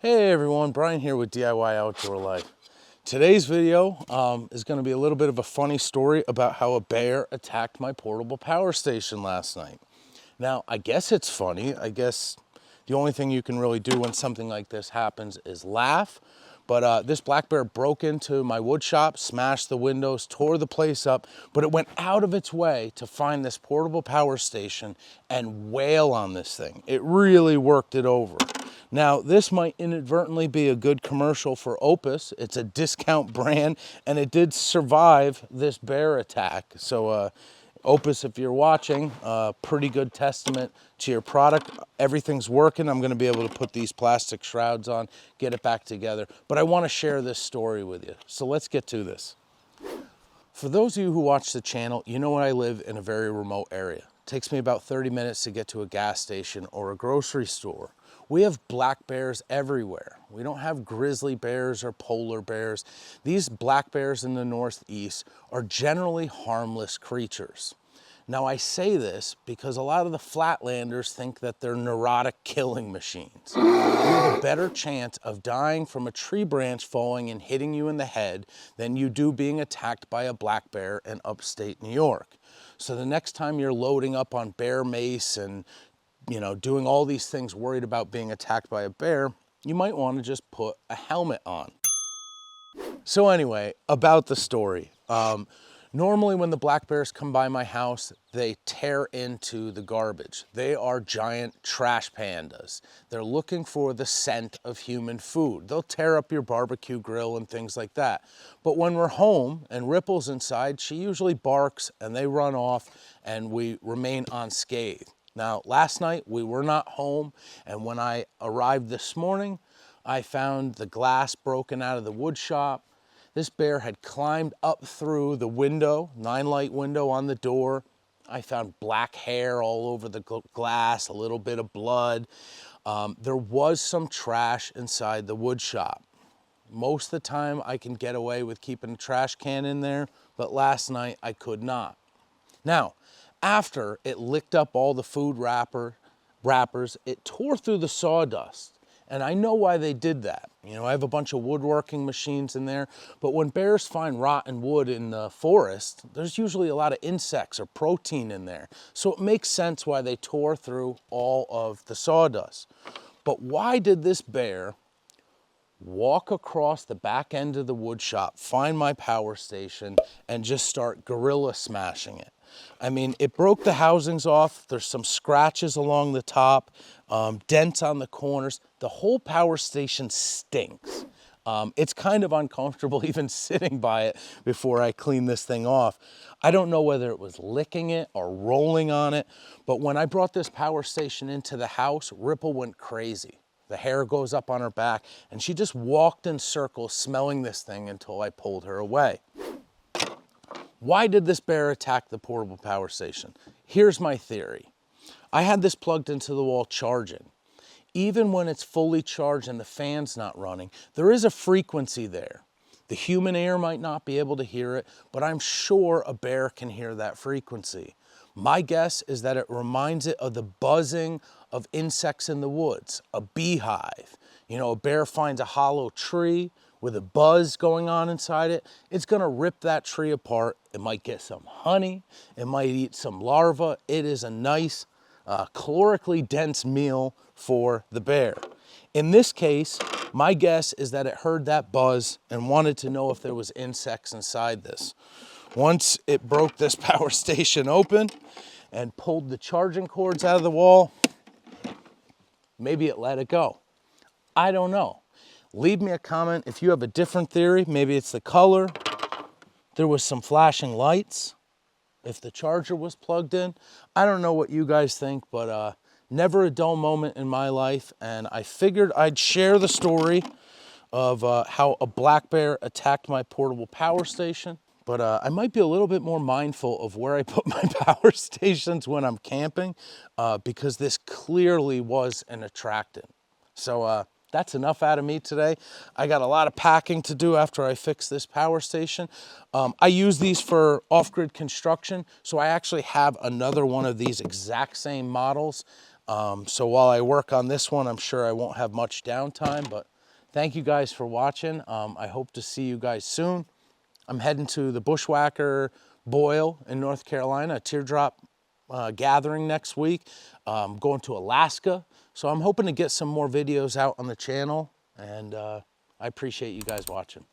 Hey everyone, Brian here with DIY Outdoor Life. Today's video is going to be a little bit of a funny story about how a bear attacked my portable power station last night. Now, I guess it's funny. I guess the only thing you can really do when something like this happens is laugh. But this black bear broke into my wood shop, smashed the windows, tore the place up, but it went out of its way to find this portable power station and wail on this thing. It really worked it over. Now, this might inadvertently be a good commercial for Oupes. It's a discount brand, and it did survive this bear attack. So, Oupes, if you're watching, pretty good testament to your product. Everything's working. I'm going to be able to put these plastic shrouds on, get it back together. But I want to share this story with you. So let's get to this. For those of you who watch the channel, you know I live in a very remote area. It takes me about 30 minutes to get to a gas station or a grocery store. We have black bears everywhere. We don't have grizzly bears or polar bears. These black bears in the Northeast are generally harmless creatures. Now I say this because a lot of the flatlanders think that they're neurotic killing machines. You have a better chance of dying from a tree branch falling and hitting you in the head than you do being attacked by a black bear in upstate New York. So the next time you're loading up on bear mace and doing all these things worried about being attacked by a bear, you might want to just put a helmet on. So anyway, about the story. Normally when the black bears come by my house, they tear into the garbage. They are giant trash pandas. They're looking for the scent of human food. They'll tear up your barbecue grill and things like that. But when we're home and Ripple's inside, she usually barks and they run off and we remain unscathed. Now, last night we were not home, and when I arrived this morning, I found the glass broken out of the wood shop. This bear had climbed up through the window, 9-light window on the door. I found black hair all over the glass, a little bit of blood. There was some trash inside the wood shop. Most of the time I can get away with keeping a trash can in there, but last night I could not. Now, after it licked up all the food wrappers, it tore through the sawdust. And I know why they did that. I have a bunch of woodworking machines in there, but when bears find rotten wood in the forest, there's usually a lot of insects or protein in there. So it makes sense why they tore through all of the sawdust. But why did this bear walk across the back end of the wood shop, find my power station, and just start gorilla smashing it? I mean, it broke the housings off. There's some scratches along the top, dents on the corners. The whole power station stinks. It's kind of uncomfortable even sitting by it before I clean this thing off. I don't know whether it was licking it or rolling on it, but when I brought this power station into the house, Ripple went crazy. The hair goes up on her back, and she just walked in circles smelling this thing until I pulled her away. Why did this bear attack the portable power station? Here's my theory. I had this plugged into the wall charging. Even when it's fully charged and the fan's not running, there is a frequency there. The human ear might not be able to hear it, but I'm sure a bear can hear that frequency. My guess is that it reminds it of the buzzing of insects in the woods, a beehive. A bear finds a hollow tree with a buzz going on inside it. It's gonna rip that tree apart. It might get some honey. It might eat some larvae. It is a nice, calorically dense meal for the bear. In this case, my guess is that it heard that buzz and wanted to know if there was insects inside this. Once it broke this power station open and pulled the charging cords out of the wall, maybe it let it go. I don't know. Leave me a comment if you have a different theory. Maybe it's the color. There was some flashing lights. If the charger was plugged in. I don't know what you guys think, but never a dull moment in my life. And I figured I'd share the story of how a black bear attacked my portable power station. But I might be a little bit more mindful of where I put my power stations when I'm camping, because this clearly was an attractant. So that's enough out of me today. I got a lot of packing to do after I fix this power station. I use these for off-grid construction, so I actually have another one of these exact same models. So while I work on this one, I'm sure I won't have much downtime, but Thank you guys for watching. I hope to see you guys soon. I'm heading to the Bushwhacker Boil in North Carolina, a teardrop gathering next week. Going to Alaska. So I'm hoping to get some more videos out on the channel, and I appreciate you guys watching.